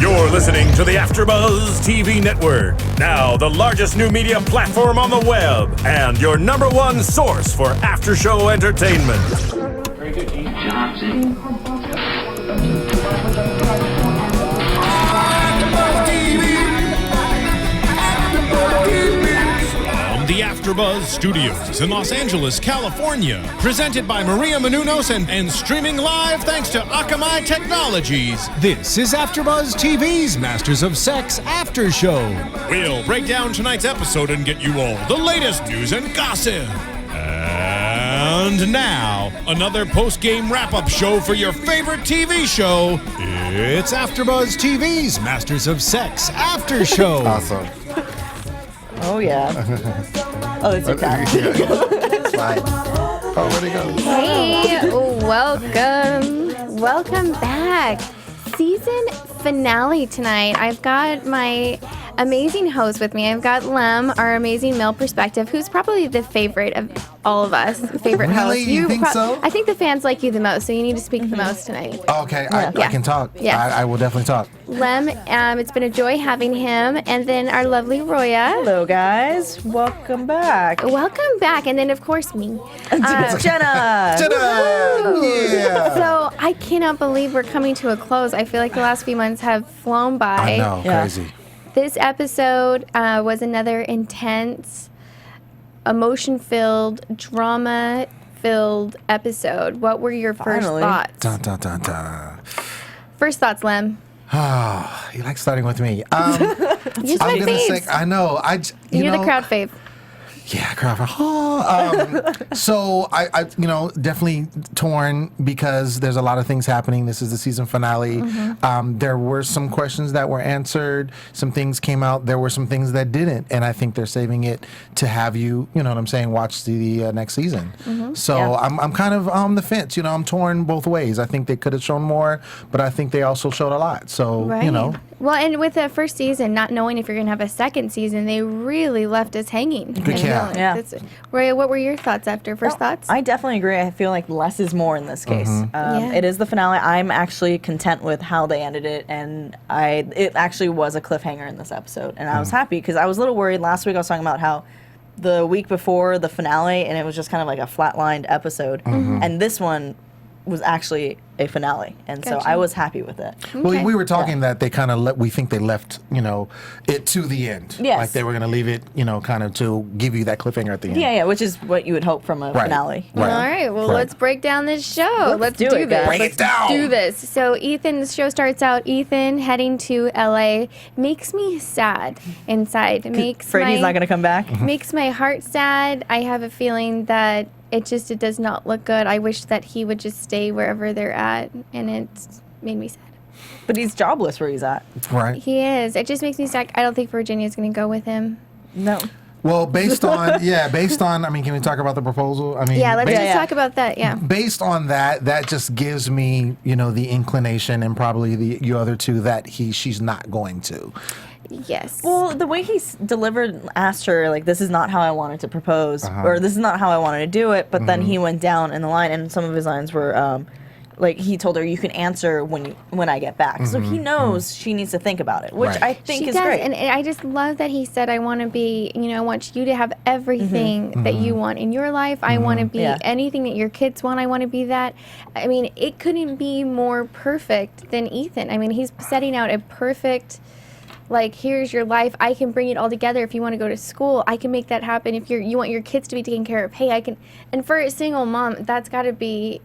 You're listening to the AfterBuzz TV network, now the largest new media platform on the web, and your number one source for after-show entertainment. Very good, Keith. Johnson. The AfterBuzz Studios in Los Angeles, California. Presented by Maria Menounos and streaming live thanks to Akamai Technologies. This is AfterBuzz TV's Masters of Sex After Show. We'll break down tonight's episode and get you all the latest news and gossip. And now, another post-game wrap-up show for your favorite TV show. It's AfterBuzz TV's Masters of Sex After Show. Awesome. Oh, yeah. Oh, it's your time. It's fine. Oh, where'd it go? Hey, welcome. Welcome back. Season finale tonight. I've got my amazing host with me. I've got Lem, our amazing male perspective, who's probably the favorite of all of us. Favorite host. Really? You think so? I think the fans like you the most, so you need to speak the most tonight. Okay, I can talk. Yes. I will definitely talk. Lem, it's been a joy having him. And then our lovely Roya. Hello, guys. Welcome back. Welcome back. And then, of course, me. Jenna. Ta-da! Yeah. So I cannot believe we're coming to a close. I feel like the last few months have flown by. I know, Yeah. crazy. This episode was another intense, emotion-filled, drama-filled episode. What were your first Finally. thoughts? Dun, dun, dun, dun. First thoughts, Lem. Oh, you like starting with me. You're my I'm gonna say, faves. I know. You're the crowd fave. Yeah, crowd. So I, definitely torn because there's a lot of things happening. This is the season finale. Mm-hmm. There were some questions that were answered. Some things came out. There were some things that didn't, and I think they're saving it to have you, you know what I'm saying, watch the next season. Mm-hmm. So Yeah. I'm kind of on the fence. I'm torn both ways. I think they could have shown more, but I think they also showed a lot. So Right. Well, and with the first season, not knowing if you're going to have a second season, they really left us hanging. Yeah. Roya, what were your thoughts after first thoughts? I definitely agree. I feel like less is more in this case. Yeah. It is the finale. I'm actually content with how they ended it, and it actually was a cliffhanger in this episode, and I was happy because I was a little worried. Last week I was talking about how the week before the finale, and it was just kind of like a flatlined episode, and this one was actually a finale, and so Gotcha. I was happy with it. Well, we were talking that they kind of we think they left, it to the end. Yes. Like they were going to leave it, kind of to give you that cliffhanger at the end. Yeah, which is what you would hope from a Right. finale. Right. All right, well, Right. let's break down this show. Let's do it, this. guys. Break it Let's down. do this. So, the show starts out, Ethan heading to LA makes me sad inside. Afraid he's not going to come back. Makes my heart sad. I have a feeling that it does not look good. I wish that he would just stay wherever they're at, and it's made me sad. But he's jobless where he's at. Right. He is. It just makes me sad. I don't think Virginia's going to go with him. No. Well, based on, I mean, can we talk about the proposal? I mean, Yeah, let's based, just talk about that. Yeah. based on that just gives me, the inclination and probably you other two that she's not going to. Yes. Well, the way he asked her, like, this is not how I wanted to propose, or this is not how I wanted to do it, but then he went down in the line, and some of his lines were, like, he told her, you can answer when I get back. So he knows she needs to think about it, which Right. I think she is does, great. and I just love that he said, I want to be, I want you to have everything that you want in your life. I want to be anything that your kids want. I want to be that. I mean, it couldn't be more perfect than Ethan. I mean, he's setting out a perfect, like, here's your life. I can bring it all together. If you want to go to school, I can make that happen. If you want your kids to be taken care of, hey, I can. And for a single mom, that's got to be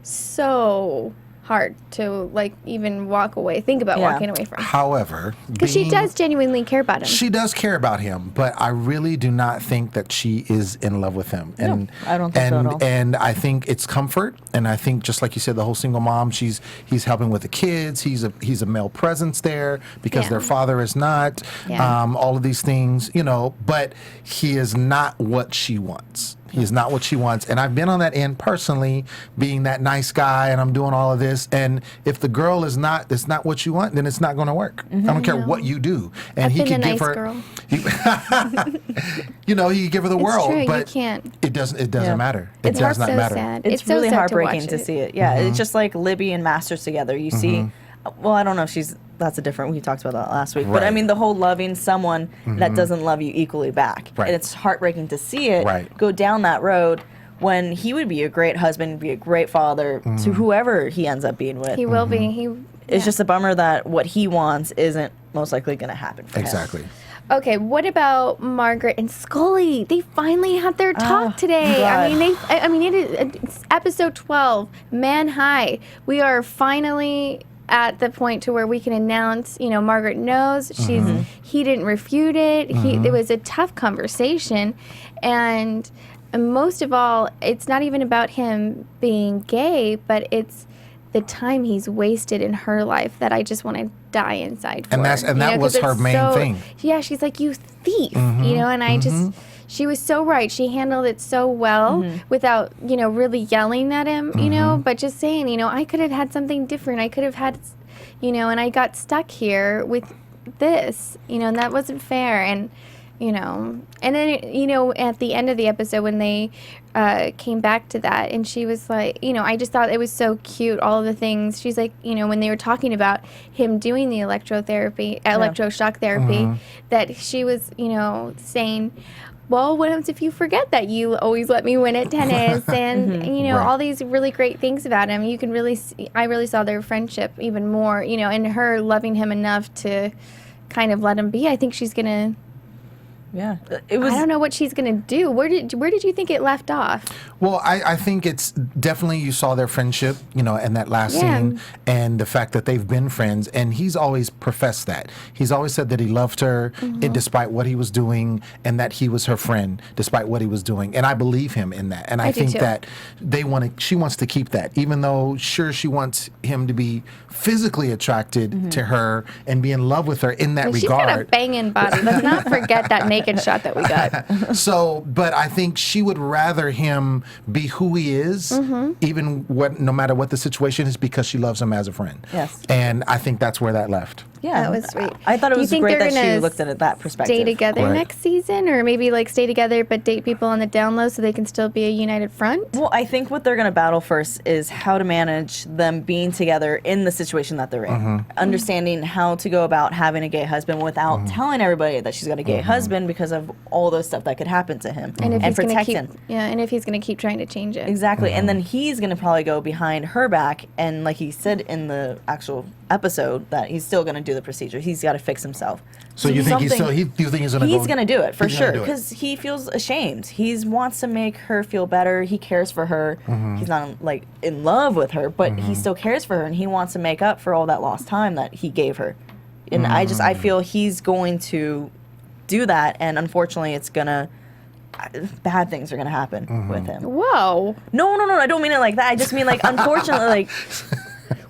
so hard to, like, even walk away, think about walking away from. However, Because she does genuinely care about him. She does care about him, but I really do not think that she is in love with him. And I don't think so at all. And I think it's comfort, and I think just like you said, the whole single mom, he's helping with the kids. He's a male presence there because their father is not. Yeah. All of these things, but he is not what she wants. He is not what she wants. And I've been on that end personally, being that nice guy, and I'm doing all of this. And if the girl it's not what you want, then it's not going to work. I don't care what you do. And I've he been could a give nice her, girl. he could give her the world, true, you but can't. it doesn't matter. It does not so matter. sad. It's so really sad heartbreaking watch to it. see it. Yeah, it's just like Libby and Masters together. You see well, I don't know if that's a different, we talked about that last week, but I Right. mean the whole loving someone that doesn't love you equally back. Right. And it's heartbreaking to see it Right. go down that road when he would be a great husband, be a great father to whoever he ends up being with. He will be. It's just a bummer that what he wants isn't most likely going to happen for him. Exactly. Okay, what about Margaret and Scully? They finally had their talk today. God. I mean, it's episode 12, Manhigh. We are finally at the point to where we can announce, Margaret knows. He didn't refute it. It was a tough conversation, and most of all, it's not even about him being gay, but it's the time he's wasted in her life that I just want to die inside for. And that was 'cause her it's main thing. Yeah, she's like, you thief, and I just, she was so right. She handled it so well without, really yelling at him, but just saying, I could have had something different. I could have had, and I got stuck here with this, and that wasn't fair. And, and then, at the end of the episode when they came back to that, and she was like, I just thought it was so cute, all of the things. She's like, when they were talking about him doing the electroshock therapy, that she was, saying, well, what happens if you forget that you always let me win at tennis? And, Right. all these really great things about him. You can really see, I really saw their friendship even more, and her loving him enough to kind of let him be. I think she's going to... Yeah. I don't know what she's going to do. Where did you think it left off? Well, I think it's definitely you saw their friendship, in that last scene, and the fact that they've been friends. And he's always professed that. He's always said that he loved her despite what he was doing, and that he was her friend despite what he was doing. And I believe him in that. And I think too. that she wants to keep that, even though sure she wants him to be physically attracted to her and be in love with her in that She's got a regard. banging body. Let's not forget that naked shot that we got. So, but I think she would rather him be who he is, even no matter what the situation is, because she loves him as a friend. Yes. And I think that's where that left. Yeah. That was sweet. I thought it Do you was think great they're that she gonna looked at it that perspective. Stay together Right. next season, or maybe stay together but date people on the down low so they can still be a united front? Well, I think what they're going to battle first is how to manage them being together in the situation that they're in. Understanding how to go about having a gay husband without telling everybody that she's got a gay husband because of all those stuff that could happen to him. And if he's going to protect keep, him. and if he's going to keep trying to change it. Exactly. And then he's going to probably go behind her back. And like he said in the actual episode, that he's still going to do the procedure. He's got to fix himself. So you think he's going to go? He's going to do it for He's gonna sure do it. because he feels ashamed. He wants to make her feel better. He cares for her. He's not in love with her, but he still cares for her, and he wants to make up for all that lost time that he gave her. And I feel he's going to do that, and unfortunately, it's gonna bad things are gonna happen with him. Whoa. No, I don't mean it like that. I just mean unfortunately,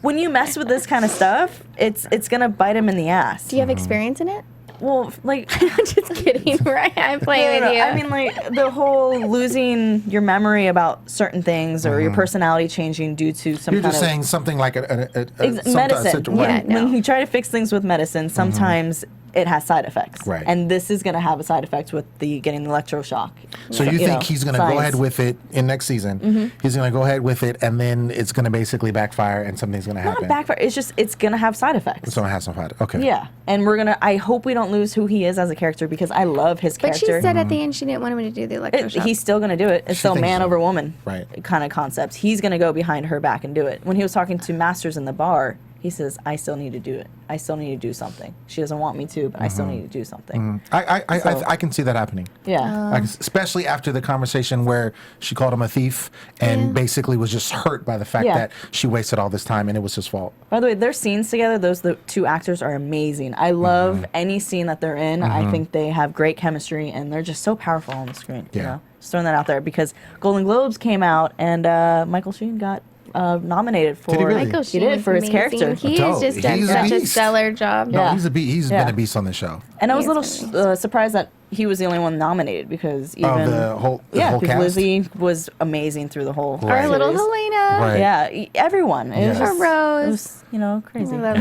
when you mess with this kind of stuff, it's gonna bite him in the ass. Do you have experience in it? Well, Just kidding, right? I'm playing with you. I mean, the whole losing your memory about certain things or your personality changing due to some You're kind just of saying something like medicine. When you try to fix things with medicine, sometimes it has side effects. Right. And this is going to have a side effect with getting the electroshock. So you think he's going to go ahead with it in next season? He's going to go ahead with it, and then it's going to basically backfire, and something's going to happen. Not backfire. It's going to have side effects. It's going to have some side. Okay. Yeah. And I hope we don't lose who he is as a character because I love his But character. she said at the end she didn't want him to do the electroshock. He's still going to do it. It's still thinks man so. over woman Right. kind of concept. He's going to go behind her back and do it. When he was talking to Masters in the bar, he says, I still need to do it. I still need to do something. She doesn't want me to, but I still need to do something. I can see that happening. Yeah. Especially after the conversation where she called him a thief and basically was just hurt by the fact that she wasted all this time and it was his fault. By the way, their scenes together, the two actors are amazing. I love any scene that they're in. I think they have great chemistry and they're just so powerful on the screen. Yeah. You know? Just throwing that out there because Golden Globes came out and Michael Sheen got nominated for. Did he really? Michael He did Sheen's for his amazing. character. He has just done He's a such a beast. stellar job. No, Yeah. he's a beast. He's Yeah. been a beast on this show. And I was a Yes, little surprised that he was the only one nominated because even the whole because cast? Lizzie was amazing through the whole Right. Our little series. Helena. Right. Yeah, everyone. It was Yes. just, Rose. It was, crazy. I love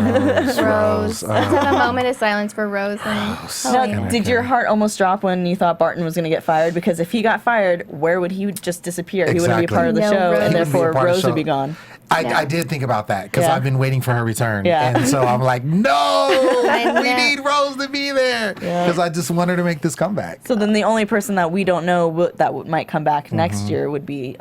Rose. Rose. Let's have a moment of silence for Rose and Now, Helena. did your heart almost drop when you thought Barton was going to get fired? Because if he got fired, where would he just disappear? He wouldn't be Exactly. part of the No show, Rose. and He wouldn't be a therefore part of the Rose would show. be gone. I did think about that because I've been waiting for her return. Yeah. And so I'm like, no, we need Rose to be there because I just want her to make this comeback. So then the only person that we don't know might come back next year would be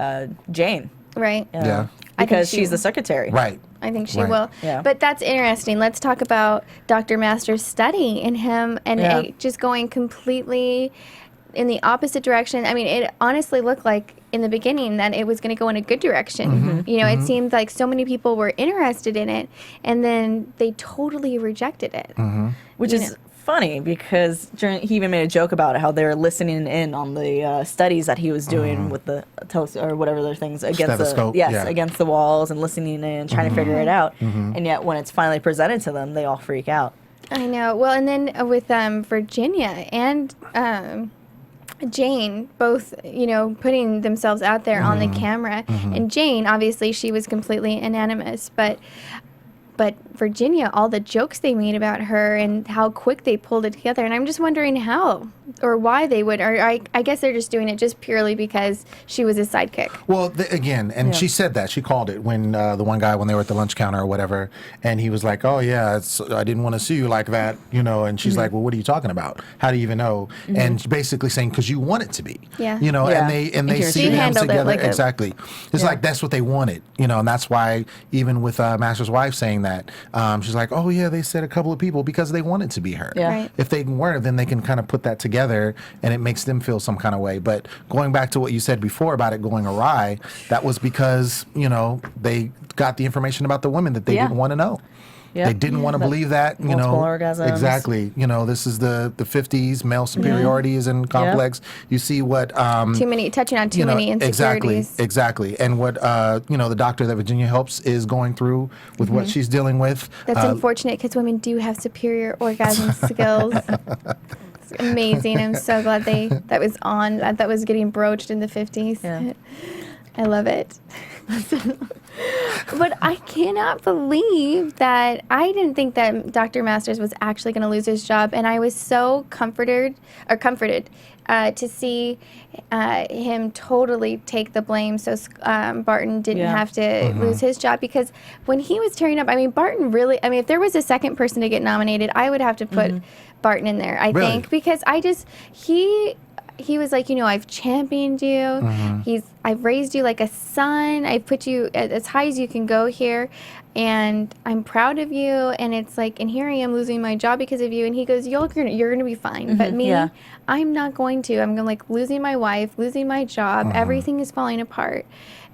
Jane. Right. Yeah. Because she's the secretary. Right. I think she Right. will. Yeah. But that's interesting. Let's talk about Dr. Masters' study and him and it just going completely in the opposite direction. I mean, it honestly looked like in the beginning that it was going to go in a good direction. You know, it seemed like so many people were interested in it, and then they totally rejected it. Which is funny because he even made a joke about it, how they were listening in on the studies that he was doing with the or whatever their things against Stethoscope, against the walls and listening in, trying to figure it out. And yet when it's finally presented to them, they all freak out. I know. Well, and then with Virginia and Jane, both, you know, putting themselves out there on the camera. And Jane, obviously, she was completely anonymous, but Virginia, all the jokes they made about her and how quick they pulled it together. And I'm just wondering how or why they would. Or I guess they're just doing it just purely because she was a sidekick. Well, she said that. She called it when the one guy, when they were at the lunch counter or whatever, and he was like, oh, yeah, I didn't want to see you like that, you know, and she's like, well, what are you talking about? How do you even know? And basically saying, because you want it to be. Yeah. You know, and they see them together. Like exactly. It's like that's what they wanted, you know, and that's why even with Master's wife saying that, she's like, oh, yeah, they said a couple of people because they wanted to be her. Yeah. Right. If they weren't, then they can kind of put that together and it makes them feel some kind of way. But going back to what you said before about it going awry, that was because, you know, they got the information about the women that they didn't want to know. Yeah. They didn't want to believe that, you know. Multiple orgasms. Exactly. You know, this is the 50s, male superiority is in complex. You see what... touching on too many insecurities. Exactly. And what, you know, the doctor that Virginia helps is going through with what she's dealing with. That's unfortunate because women do have superior orgasm skills. It's amazing. I'm so glad that was on. That was getting broached in the 50s. Yeah. I love it. But I cannot believe that I didn't think that Dr. Masters was actually going to lose his job, and I was so comforted to see him totally take the blame, so Barton didn't have to lose his job. Because when he was tearing up, I mean, Barton really, I mean, if there was a second person to get nominated, I would have to put Barton in there, I think, because he was like, you know, I've championed you. I've raised you like a son. I've put you as high as you can go here, and I'm proud of you. And it's like, and here I am losing my job because of you. And he goes, you're gonna be fine. But me, I'm not going to. I'm gonna like losing my wife, losing my job. Everything is falling apart,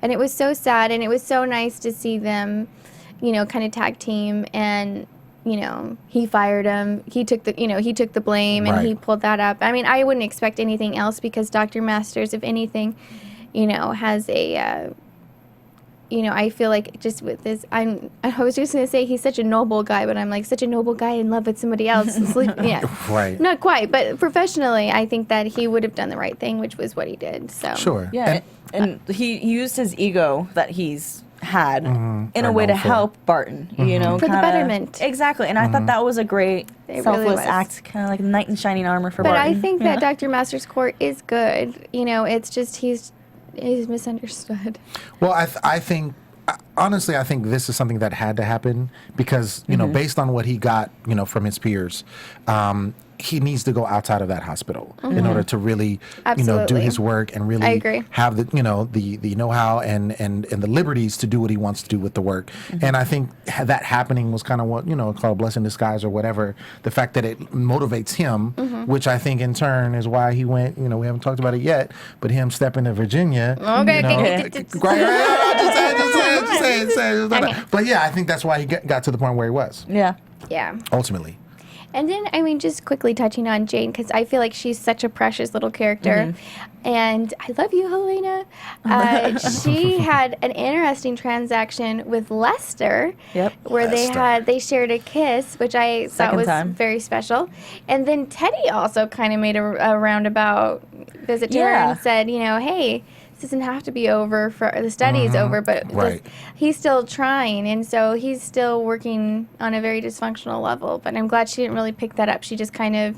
and it was so sad. And it was so nice to see them, you know, kind of tag team. And you know, he fired him. He took the blame, and he pulled that up. I mean, I wouldn't expect anything else because Dr. Masters, if anything, you know, has a, you know, I feel like just with this, I was just going to say he's such a noble guy, but I'm like such a noble guy in love with somebody else. Right. Not quite, but professionally, I think that he would have done the right thing, which was what he did. So Sure. Yeah, and he used his ego that he's had in a way to help Barton, you know, for the betterment. Exactly, and I thought that was a great It selfless really was. act, kind of like a knight in shining armor for But Barton. I think that Dr. Masters' court is good. You know, it's just he's misunderstood. Well, I think, honestly, I think this is something that had to happen because, you know, based on what he got, you know, from his peers, he needs to go outside of that hospital in order to really, you know, do his work and really have the, you know, the know-how and the liberties to do what he wants to do with the work. And I think that happening was kind of what, you know, called a blessing in disguise or whatever. The fact that it motivates him, which I think in turn is why he went, you know, we haven't talked about it yet, but him stepping to Virginia. Okay. You know, just say. But yeah, I think that's why he got to the point where he was. Yeah. Ultimately. And then, I mean, just quickly touching on Jane, because I feel like she's such a precious little character. And I love you, Helena. She had an interesting transaction with Lester, where they shared a kiss, which I thought was very special. And then Teddy also kind of made a roundabout visit to her and said, you know, hey, this doesn't have to be over for the study is over, but he's still trying, and so he's still working on a very dysfunctional level. But I'm glad she didn't really pick that up. She just kind of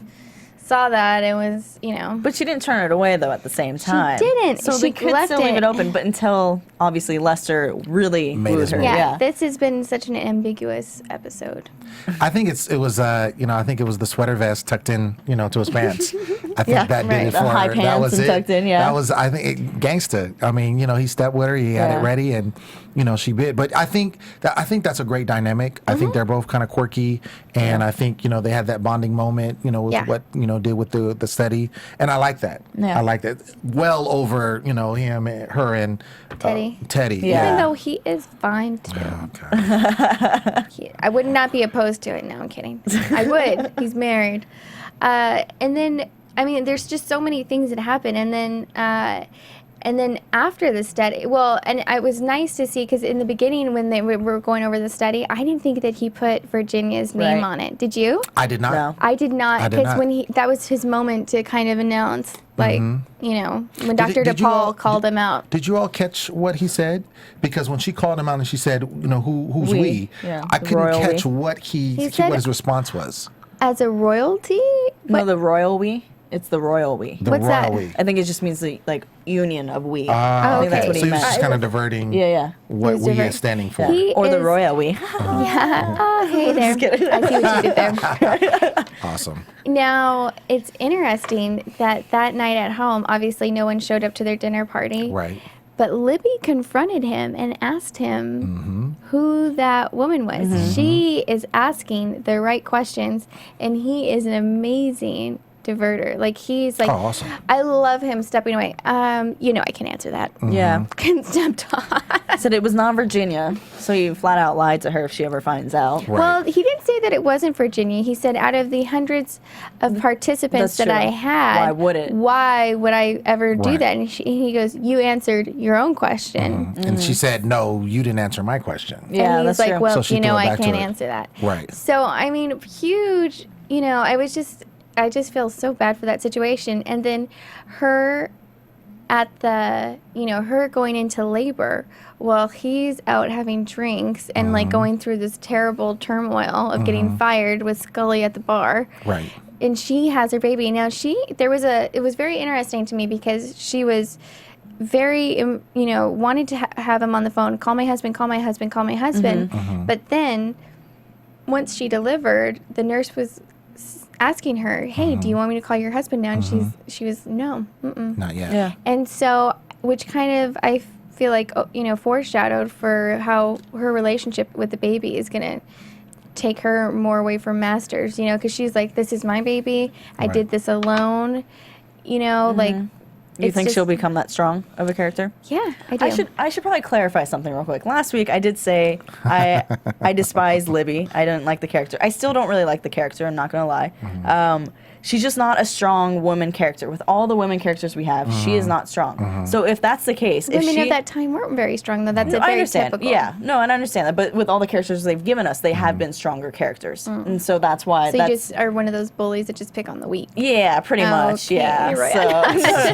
saw that and was, But she didn't turn it away, though, at the same time. didn't. So She they could left still leave it. it open, but until, obviously, Lester really Made wooed his her. move. yeah, this has been such an ambiguous episode. I think I think it was the sweater vest tucked in, to his pants. I think that did it the for high her. pants That was and it. tucked in, yeah. That was, I think, gangsta. I mean, he stepped with her, he had it Yeah. ready, and she bit. But I think that's a great dynamic. I think they're both kind of quirky, and I think they had that bonding moment, with Yeah. what did with the study, and I like that. Yeah. I like that. Well over him, her, and Teddy. Teddy. Yeah. Even though he is fine too. Okay. I would not be opposed to it. No, I'm kidding. I would. He's married. And then, there's just so many things that happen. And then after the study, and it was nice to see, because in the beginning when they were going over the study, I didn't think that he put Virginia's name Right. on it. Did you? I did not. No. I did not, I did because not. when that was his moment to kind of announce, when Dr. did you all- DePaul called him out. Did you all catch what he said? Because when she called him out and she said, who's We. we? Yeah, I the couldn't royal catch we. what said- what his response was. As a royalty? No, the royal we. It's the royal we. The What's that? royal we. I think it just means the union of we. Ah, Oh, I think that's okay. what So he he was meant. just kind of diverting Yeah. what was we diverting. is standing for. He Or the is- royal we. Yeah. Oh, hey there. I see what you did there. Awesome. Now, it's interesting that night at home, obviously no one showed up to their dinner party. Right. But Libby confronted him and asked him who that woman was. She is asking the right questions, and he is an amazing diverter. Like, he's like, Oh, awesome. I love him stepping away. I can answer that. Yeah. Can step talk. Said it was not Virginia, so he flat out lied to her if she ever finds out. Right. Well, he didn't say that it wasn't Virginia. He said out of the hundreds of participants That's that I true. had, Why would it? why would I ever do Right. that? And he goes, you answered your own question. And she said, no, you didn't answer my question. Yeah, and he's that's like, true. well, So she threw it I back to can't her. answer that. Right. So, huge, I just feel so bad for that situation. And then her at the, her going into labor while he's out having drinks and like going through this terrible turmoil of getting fired with Scully at the bar. Right. And she has her baby. Now it was very interesting to me because she was very, wanted to have him on the phone, call my husband, call my husband, call my husband. But then once she delivered, the nurse was asking her, hey, do you want me to call your husband now? And she was, no, mm-mm. Not yet. Yeah. And so, which kind of, I feel like, foreshadowed for how her relationship with the baby is going to take her more away from Masters, because she's like, this is my baby. I Right. did this alone, like. You it's think just- she'll become that strong of a character? Yeah, I do. I should probably clarify something real quick. Last week I did say I despise Libby. I didn't like the character. I still don't really like the character. I'm not gonna lie. She's just not a strong woman character. With all the women characters we have, she is not strong. So if that's the case, if Women she of that time weren't very strong, though. That's No, a I very understand. typical. Yeah, no, and I understand that. But with all the characters they've given us, they have been stronger characters, and so that's why. So that's, you just are one of those bullies that just pick on the weak. yeah, pretty much. Okay, Yeah. right.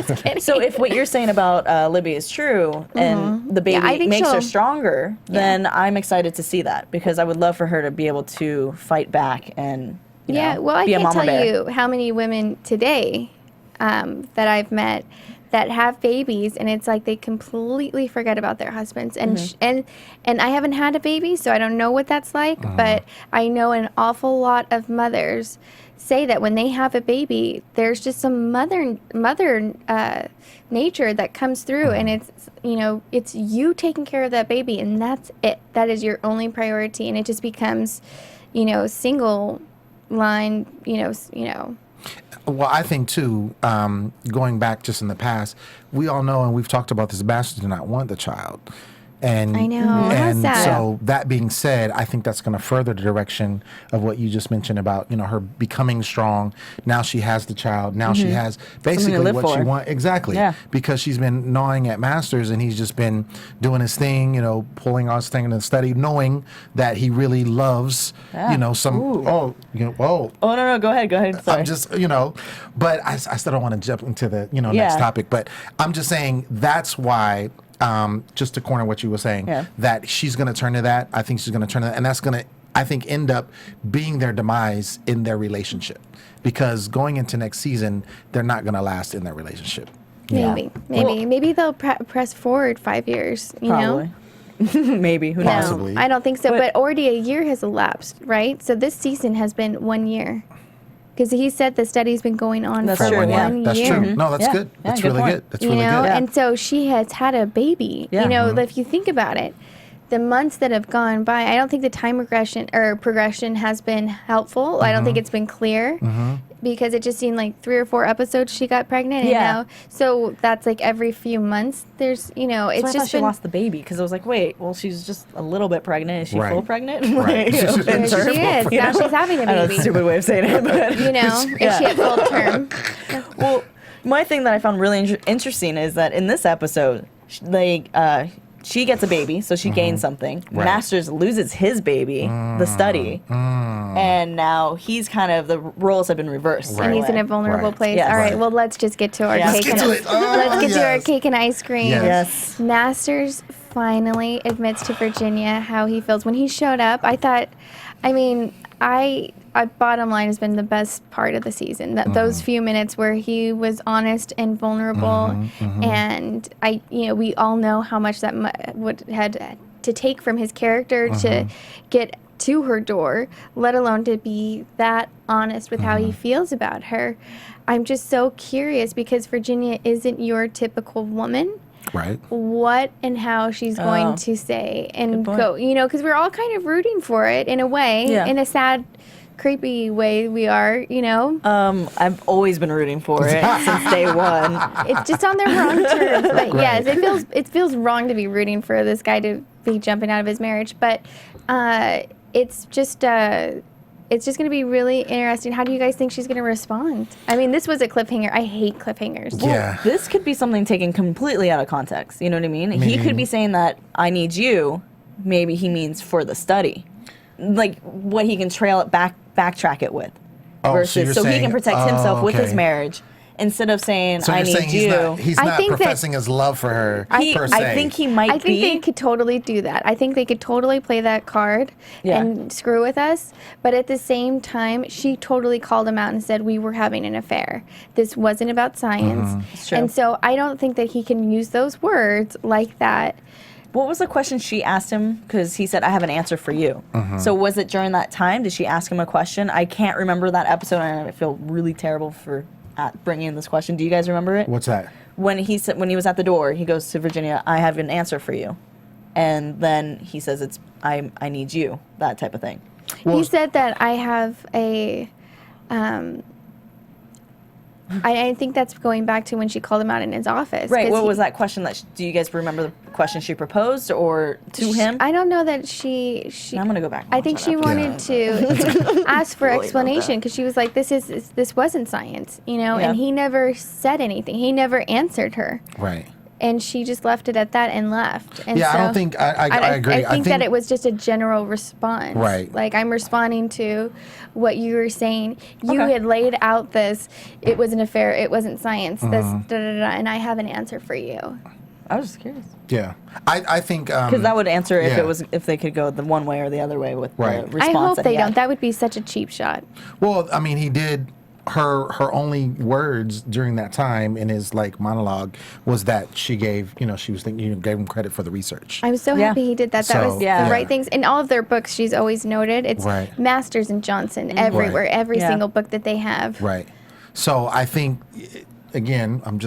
So, kidding. so if what you're saying about Libby is true, and the baby I think makes her she'll- stronger, then I'm excited to see that because I would love for her to be able to fight back and Well, I be a can't mama tell bear. you how many women today that I've met that have babies, and it's like they completely forget about their husbands. And and I haven't had a baby, so I don't know what that's like. But I know an awful lot of mothers say that when they have a baby, there's just some mother nature that comes through, and it's you taking care of that baby, and that's it. That is your only priority, and it just becomes, single line, Well, I think too, going back just in the past, we all know, and we've talked about this, Masters do not want the child. And I know. How's And that? so that being said, I think that's going to further the direction of what you just mentioned about, her becoming strong. Now she has the child. Now she has basically live what she for. wants. Exactly. Yeah. Because she's been gnawing at Masters, and he's just been doing his thing, pulling on his thing in the study, knowing that he really loves, some. Ooh. Whoa. Oh no, go ahead. Sorry. I'm just, but I still don't want to jump into the, next Yeah. topic. But I'm just saying that's why, just to corner what you were saying, Yeah. that she's going to turn to that. I think she's going to turn to that. And that's going to, I think end up being their demise in their relationship, because going into next season, they're not going to last in their relationship. Maybe they'll press forward 5 years. You know. Maybe. Who knows? Possibly. No, I don't think so. But already a year has elapsed, right? So this season has been 1 year. Because he said the study's been going on for 1 year. That's true. No, that's good. That's really good. That's really good. And so she has had a baby. Yeah. You know, if you think about it, the months that have gone by, I don't think the time progression has been helpful. I don't think it's been clear. Because it just seemed like 3 or 4 episodes she got pregnant. And now, so that's like every few months. There's, you know, it's so I just thought she lost the baby, because I was like, wait, well, she's just a little bit pregnant. Is she full pregnant? Right. She is. Now she's having a baby. I know, that's a stupid way of saying it, but you know, is she at full term? Well, my thing that I found really interesting is that in this episode, she gets a baby, so she gains something. Right. Masters loses his baby, the study, and now he's kind of, the roles have been reversed. And he's in a vulnerable place. Yes. All right, well, let's just get to our cake. Let's get to our cake and ice cream. Yes. Masters finally admits to Virginia how he feels. When he showed up, I thought, bottom line has been the best part of the season. That those few minutes where he was honest and vulnerable, and we all know how much that would had to take from his character to get to her door, let alone to be that honest with how he feels about her. I'm just so curious, because Virginia isn't your typical woman. Right. What and how she's going to say and go, because we're all kind of rooting for it in a way, in a sad, creepy way we are, I've always been rooting for it since day one. It's just on their wrong terms. But yes, it feels wrong to be rooting for this guy to be jumping out of his marriage. But it's just going to be really interesting. How do you guys think she's going to respond? I mean, this was a cliffhanger. I hate cliffhangers. Yeah. This could be something taken completely out of context. You know what I mean? He could be saying that, I need you. Maybe he means for the study. Like, what he can backtrack it with. Versus, so he can protect himself with his marriage. Instead of saying, I need you. He's not professing his love for her, per se. I think he might be. I think they could totally do that. I think they could totally play that card and screw with us. But at the same time, she totally called him out and said we were having an affair. This wasn't about science. It's true. And so I don't think that he can use those words like that. What was the question she asked him? Because he said, I have an answer for you. So was it during that time? Did she ask him a question? I can't remember that episode, and I feel really terrible for bringing in this question. Do you guys remember it? What's that? When he was at the door, he goes to Virginia, I have an answer for you. And then he says, I need you, that type of thing. He said that I have a... I think that's going back to when she called him out in his office. Right. What was that question? Do you guys remember the question she proposed or to him? I don't know that she I'm going to go back. I think she wanted to ask for explanation, because she was like, this wasn't science, and he never said anything. He never answered her. Right. And she just left it at that and left. And I don't think, I agree. I think that it was just a general response. Right. Like, I'm responding to what you were saying. You had laid out this, it was an affair, it wasn't science, this, and I have an answer for you. I was just curious. Yeah. I think... Because that would answer if they could go the one way or the other way with the response. I hope they don't. That would be such a cheap shot. Well, I mean, he did... Her only words during that time in his monologue was that she gave, she was thinking, gave him credit for the research. I'm so happy he did that. That was the right things. In all of their books, she's always noted. It's Masters and Johnson everywhere, every single book that they have. Right. So I think, again, I'm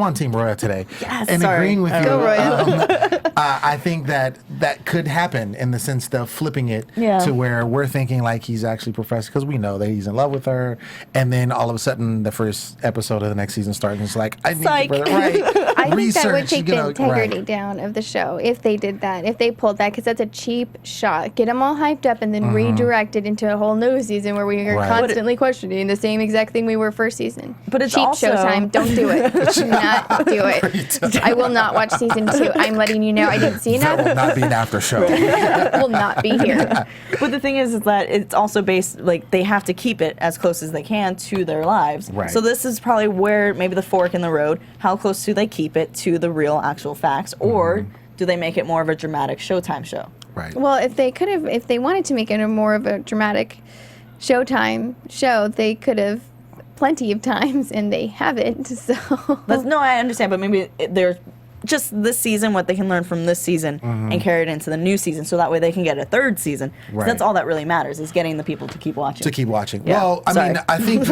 on Team Roya today. Yes, and agreeing with you. Go Roya. I think that could happen in the sense of flipping it to where we're thinking like he's actually professing, because we know that he's in love with her, and then all of a sudden the first episode of the next season starts and it's like, I need your brother. Right. I think that would take the integrity down of the show if they did that, if they pulled that, because that's a cheap shot. Get them all hyped up and then redirect it into a whole new season where we are constantly questioning the same exact thing we were first season. But it's cheap also... Showtime. Don't do it. Do not do it. I will not watch season 2. I'm letting you know. I didn't see enough. That will not be an after show. Will not be here. But the thing is that it's also based, they have to keep it as close as they can to their lives. Right. So this is probably where maybe the fork in the road. How close do they keep it to the real actual facts? Or do they make it more of a dramatic Showtime show? Right. Well, if they wanted to make it a more of a dramatic Showtime show, they could have plenty of times, and they haven't. So No, I understand, but maybe they're just this season, what they can learn from this season and carry it into the new season, so that way they can get a third season. Right. That's all that really matters, is getting the people to keep watching. Yeah. Well, I Sorry. mean, I think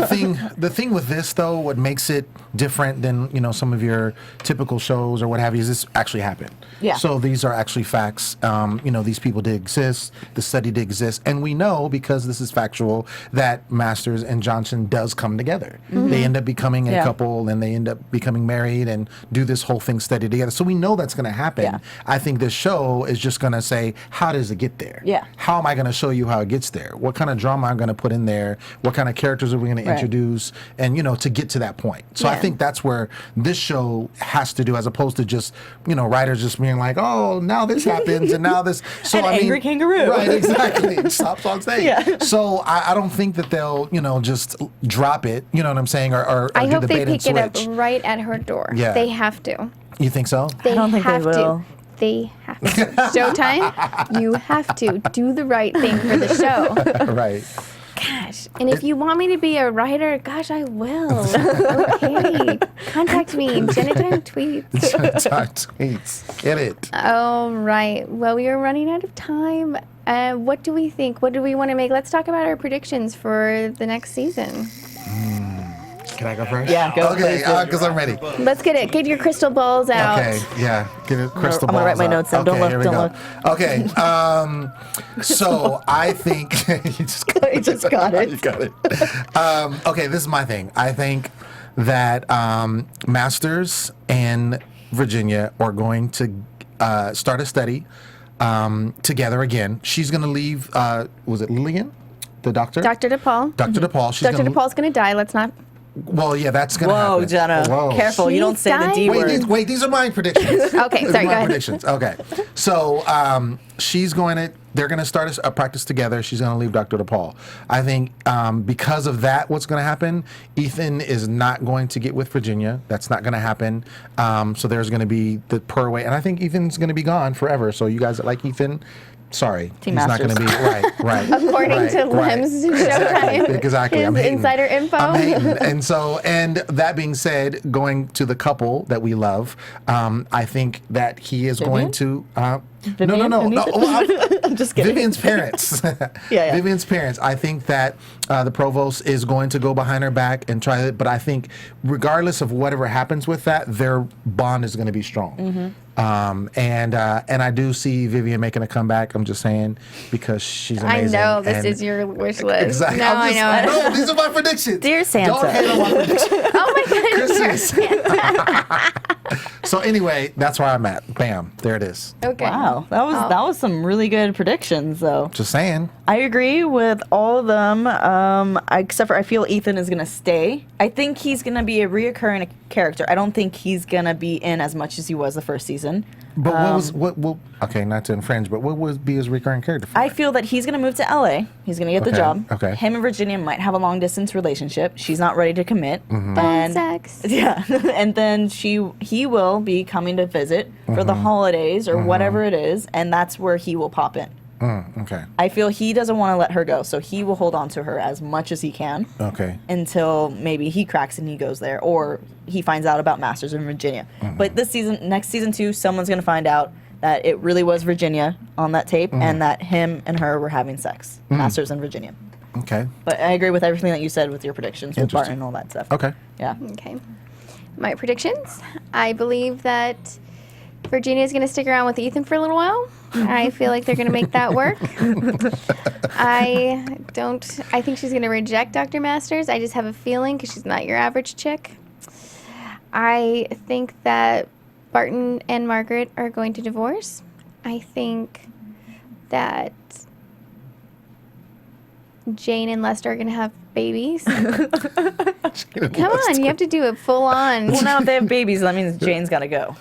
the thing with this though, what makes it different than some of your typical shows or what have you, is this actually happened. Yeah. So these are actually facts. These people did exist. The study did exist, and we know, because this is factual, that Masters and Johnson does come together. They end up becoming a couple, and they end up becoming married and do this whole thing steady together. So we know that's going to happen. Yeah. I think this show is just going to say, how does it get there? Yeah. How am I going to show you how it gets there? What kind of drama I'm going to put in there? What kind of characters are we going to introduce? And, to get to that point. So I think that's where this show has to do, as opposed to just, writers just being like, oh, now this happens and now this. So An angry kangaroo. Right, exactly. Stops on stage. Yeah. So I don't think that they'll, just drop it, you know what I'm saying? Or I do hope the they bait and pick it up switch. right at her door. Yeah. They have to. You think so? They don't think they have will. to. They have to. Showtime, you have to do the right thing for the show. Right. Gosh. And if you want me to be a writer, gosh, I will. Okay. Contact me. Jenna tweets. Talk tweets. Get it. All right. Well, we are running out of time. What do we think? What do we want to make? Let's talk about our predictions for the next season. Can I go first? Yeah, go. Okay, because I'm ready. Let's get it. Get your crystal balls out. Okay, yeah. Get it. Crystal I'm gonna write balls my out. notes down. Okay, Don't here we look, go. Okay. So I think you just got You just got it. You got it. Okay, this is my thing. I think that Masters and Virginia are going to start a study together again. She's going to leave. Was it Lillian, the doctor? Dr. DePaul. Dr. DePaul. She's Dr. gonna, DePaul's going to die. Let's not. Well, yeah, that's going to happen. Whoa, Jenna. Whoa. Careful. You don't say the D She's word. Wait, these are my predictions. Okay, These are sorry, my go ahead. predictions. Okay. So they're going to start a practice together. She's going to leave Dr. DePaul. I think because of that, what's going to happen, Ethan is not going to get with Virginia. That's not going to happen. So there's going to be the per way. And I think Ethan's going to be gone forever. So you guys that like Ethan, sorry. Team he's not going to be. Right. According to Lem's Showtime. Exactly. His I'm hating. insider info. I'm hating. And that being said, going to the couple that we love, I think that he is going to. Vivian No. and Ethan? I'm just kidding. Vivian's parents. Yeah. Vivian's parents. I think that the provost is going to go behind her back and try it. But I think regardless of whatever happens with that, their bond is going to be strong. And I do see Vivian making a comeback. I'm just saying, because she's amazing. I know this and is your wish list. Exactly. No, I know. No, these are my predictions. Dear Santa. Don't hate on my predictions. Oh my goodness. Christmas. So anyway, that's where I'm at. Bam. There it is. Okay. Wow, that was some really good predictions, though. Just saying. I agree with all of them, except for I feel Ethan is going to stay. I think he's going to be a reoccurring character. I don't think he's going to be in as much as he was the first season. But okay, not to infringe, but what would be his recurring character for? I feel that he's going to move to LA. He's going to get the Okay, job. okay. Him and Virginia might have a long distance relationship. She's not ready to commit. Mm-hmm. And sex. yeah, and then he will be coming to visit for the holidays or whatever it is, and that's where he will pop in. Okay. I feel he doesn't want to let her go, so he will hold on to her as much as he can. Okay. Until maybe he cracks and he goes there, or he finds out about Masters in Virginia. But next season 2, someone's going to find out that it really was Virginia on that tape, and that him and her were having sex. Masters in Virginia. Okay. But I agree with everything that you said with your predictions with Interesting. Barton and all that stuff. Okay. Yeah. Okay. My predictions. I believe that Virginia's going to stick around with Ethan for a little while. I feel like they're going to make that work. I think she's going to reject Dr. Masters. I just have a feeling because she's not your average chick. I think that Barton and Margaret are going to divorce. I think that Jane and Lester are going to have babies. Come on, you have to do it full on. Well, now if they have babies, that means Jane's got to go.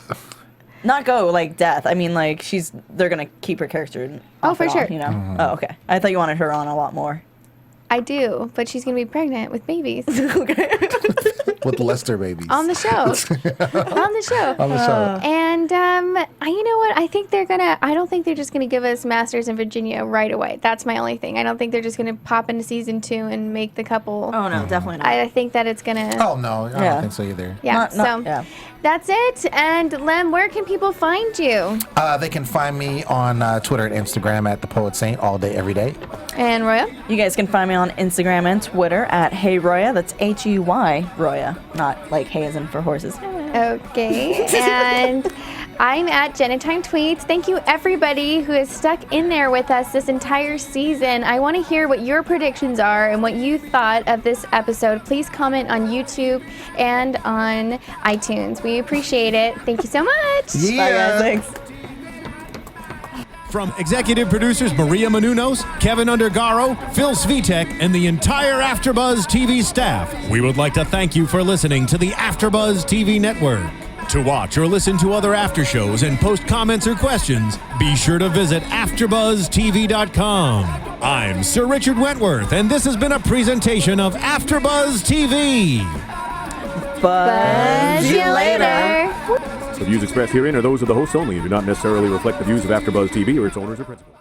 Not go like death. I mean, like they're gonna keep her character. Oh, for sure. You know. Oh, okay. I thought you wanted her on a lot more. I do, but she's going to be pregnant with babies. with the Lester babies. On the show. On the show. On the show. And you know what? I don't think they're just going to give us Masters in Virginia right away. That's my only thing. I don't think they're just going to pop into season 2 and make the couple. Oh, no, definitely not. I think that it's going to. Oh, no. I don't think so either. Yeah. That's it. And Lem, where can people find you? They can find me on Twitter and Instagram at The Poet Saint all day, every day. And Roya? You guys can find me on Instagram and Twitter at Hey Roya. That's H-E-Y Roya, not like Hey as in for horses. Okay. And I'm at Jenna Time Tweets. Thank you, everybody who has stuck in there with us this entire season. I want to hear what your predictions are and what you thought of this episode. Please comment on YouTube and on iTunes. We appreciate it. Thank you so much. Yeah. Bye, guys. Thanks. From executive producers Maria Menounos, Kevin Undergaro, Phil Svitek, and the entire AfterBuzz TV staff, we would like to thank you for listening to the AfterBuzz TV network. To watch or listen to other after shows and post comments or questions, be sure to visit AfterBuzzTV.com. I'm Sir Richard Wentworth, and this has been a presentation of AfterBuzz TV. Buzz you later. The views expressed herein are those of the hosts only and do not necessarily reflect the views of AfterBuzz TV or its owners or principals.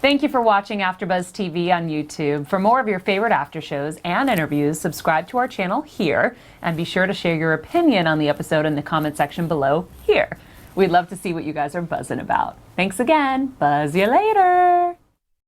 Thank you for watching AfterBuzz TV on YouTube. For more of your favorite after shows and interviews, subscribe to our channel here, and be sure to share your opinion on the episode in the comment section below here. We'd love to see what you guys are buzzing about. Thanks again. Buzz you later.